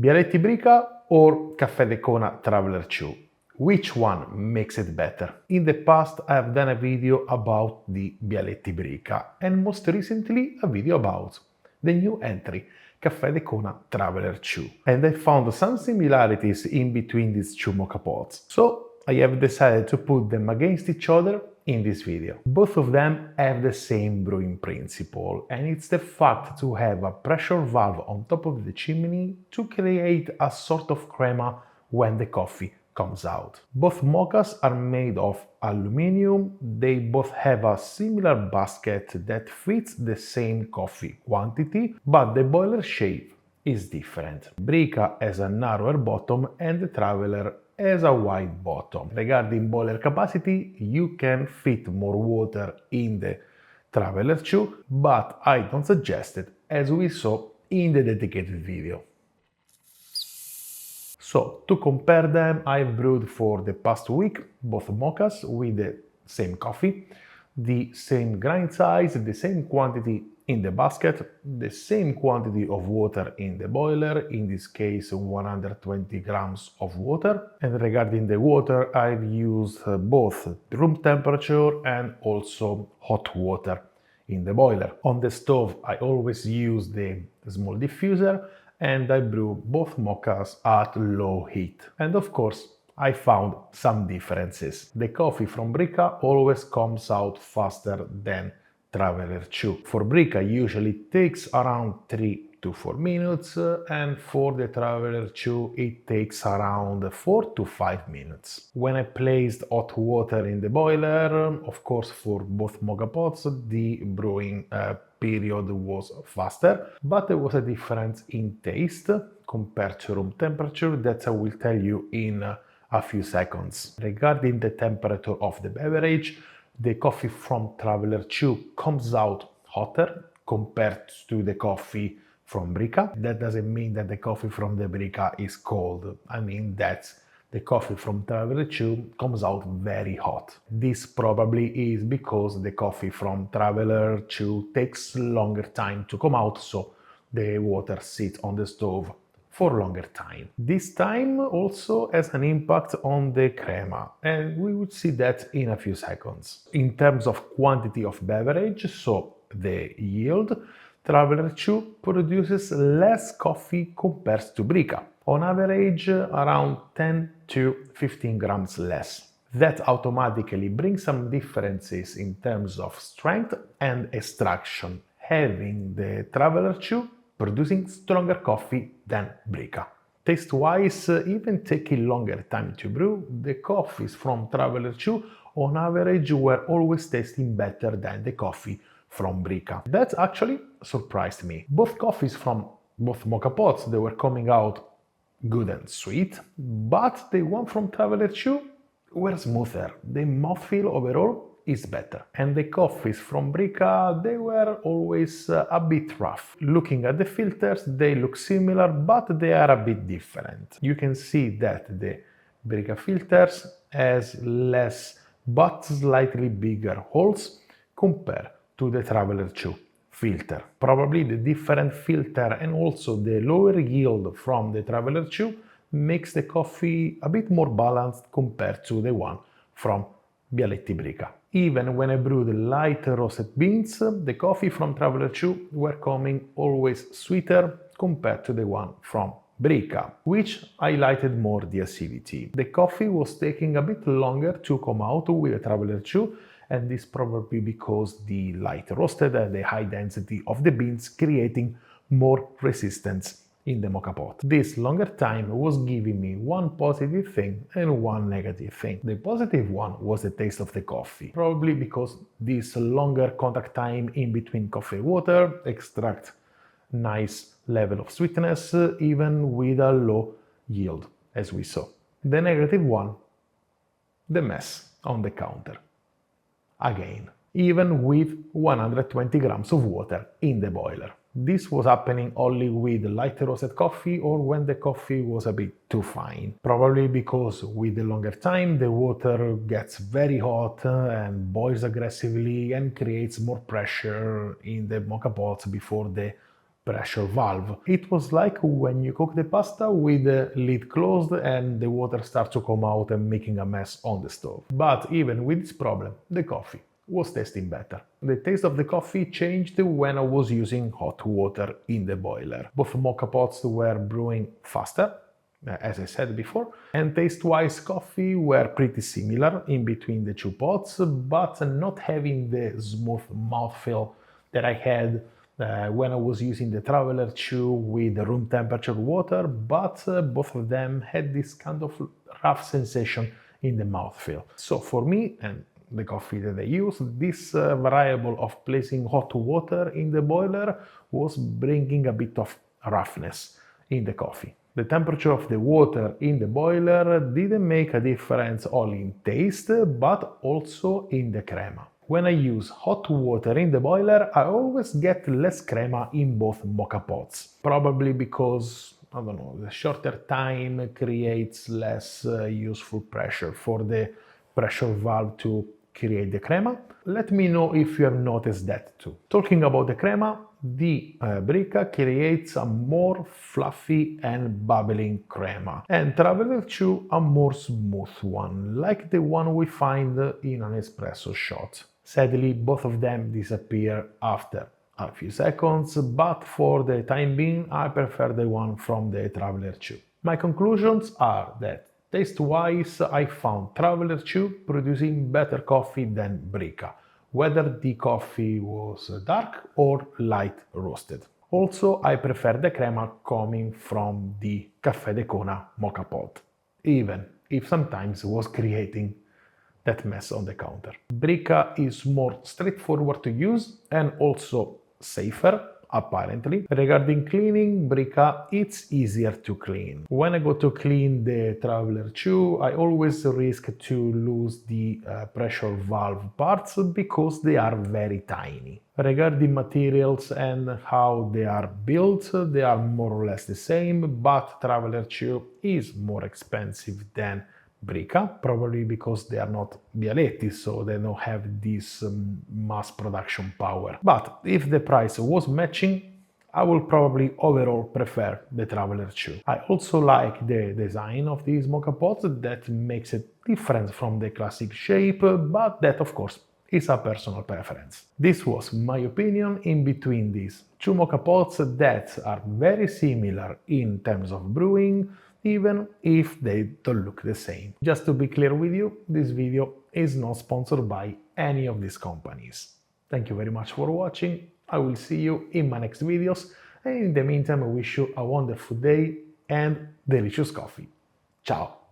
Bialetti Brikka or Café De Kona Traveler 2? Which one makes it better? In the past I've done a video about the Bialetti Brikka and most recently a video about the new entry, Café De Kona Traveler 2. And I found some similarities in between these two MOKA pots. So I have decided to put them against each other in this video. Both of them have the same brewing principle, and it's the fact to have a pressure valve on top of the chimney to create a sort of crema when the coffee comes out. Both MOKAs are made of aluminium, they both have a similar basket that fits the same coffee quantity, but the boiler shape is different. Brikka has a narrower bottom and the Traveler has a wide bottom. Regarding boiler capacity, you can fit more water in the Traveler 2, but I don't suggest it, as we saw in the dedicated video. So, to compare them, I've brewed for the past week both MOKAs with the same coffee, the same grind size, the same quantity in the basket, the same quantity of water in the boiler, in this case 120 grams of water. And regarding the water, I've used both room temperature and also hot water in the boiler. On the stove, I always use the small diffuser and I brew both MOKAs at low heat. And of course, I found some differences. The coffee from Brikka always comes out faster than Traveler 2. For Brikka usually takes around 3 to 4 minutes and for the Traveler 2 it takes around 4 to 5 minutes. When I placed hot water in the boiler, of course for both MOKA pots the brewing period was faster, but there was a difference in taste compared to room temperature that I will tell you in a few seconds. Regarding the temperature of the beverage, the coffee from Traveler 2 comes out hotter compared to the coffee from Brikka. That doesn't mean that the coffee from the Brikka is cold. I mean that the coffee from Traveler 2 comes out very hot. This probably is because the coffee from Traveler 2 takes longer time to come out, so the water sits on the stove for longer time. This time also has an impact on the crema, and we will see that in a few seconds. In terms of quantity of beverage, so the yield, Traveler 2 produces less coffee compared to Brikka. On average, around 10 to 15 grams less. That automatically brings some differences in terms of strength and extraction, having the Traveler 2 producing stronger coffee than Brikka. Taste-wise, even taking longer time to brew, the coffees from Traveler 2 on average were always tasting better than the coffee from Brikka. That actually surprised me. Both coffees from both MOKA pots, they were coming out good and sweet, but the one from Traveler 2 were smoother. The mouthfeel overall is better. And the coffees from Brikka, they were always a bit rough. Looking at the filters, they look similar, but they are a bit different. You can see that the Brikka filters has less but slightly bigger holes compared to the Traveler 2 filter. Probably the different filter and also the lower yield from the Traveler 2 makes the coffee a bit more balanced compared to the one from Bialetti Brikka. Even when I brewed light roasted beans, the coffee from Traveler 2 were coming always sweeter compared to the one from Brikka, which highlighted more the acidity. The coffee was taking a bit longer to come out with the Traveler 2, and this probably because the light roasted and the high density of the beans creating more resistance in the MOKA pot. This longer time was giving me one positive thing and one negative thing. The positive one was the taste of the coffee, probably because this longer contact time in between coffee and water extract nice level of sweetness even with a low yield, as we saw. The negative one, the mess on the counter. Again, even with 120 grams of water in the boiler. This was happening only with light roasted coffee or when the coffee was a bit too fine. Probably because with the longer time the water gets very hot and boils aggressively and creates more pressure in the MOKA pots before the pressure valve. It was like when you cook the pasta with the lid closed and the water starts to come out and making a mess on the stove. But even with this problem, the coffee was tasting better. The taste of the coffee changed when I was using hot water in the boiler. Both MOKA pots were brewing faster, as I said before, and taste-wise coffee were pretty similar in between the two pots, but not having the smooth mouthfeel that I had when I was using the Traveler 2 with room temperature water, but both of them had this kind of rough sensation in the mouthfeel. So for me, and the coffee that I use, this variable of placing hot water in the boiler was bringing a bit of roughness in the coffee. The temperature of the water in the boiler didn't make a difference only in taste, but also in the crema. When I use hot water in the boiler, I always get less crema in both MOKA pots. Probably because, I don't know, the shorter time creates less useful pressure for the pressure valve to create the crema. Let me know if you have noticed that too. Talking about the crema, the Brikka creates a more fluffy and bubbling crema, and Traveler 2 a more smooth one, like the one we find in an espresso shot. Sadly, both of them disappear after a few seconds, but for the time being, I prefer the one from the Traveler 2. My conclusions are that taste-wise, I found Traveler 2 producing better coffee than Brikka, whether the coffee was dark or light roasted. Also, I prefer the crema coming from the Café De Kona MOKA pot, even if sometimes it was creating that mess on the counter. Brikka is more straightforward to use and also safer, apparently. Regarding cleaning, Brikka, it's easier to clean. When I go to clean the Traveler 2, I always risk to lose the pressure valve parts because they are very tiny. Regarding materials and how they are built, they are more or less the same, but Traveler 2 is more expensive than Brikka, probably because they are not Bialetti, so they don't have this mass production power. But if the price was matching, I will probably overall prefer the Traveler 2. I also like the design of these MOKA pots that makes it different from the classic shape, but that of course is a personal preference. This was my opinion in between these two MOKA pots that are very similar in terms of brewing, even if they don't look the same. Just to be clear with you, this video is not sponsored by any of these companies. Thank you very much for watching. I will see you in my next videos, and in the meantime I wish you a wonderful day and delicious coffee. Ciao!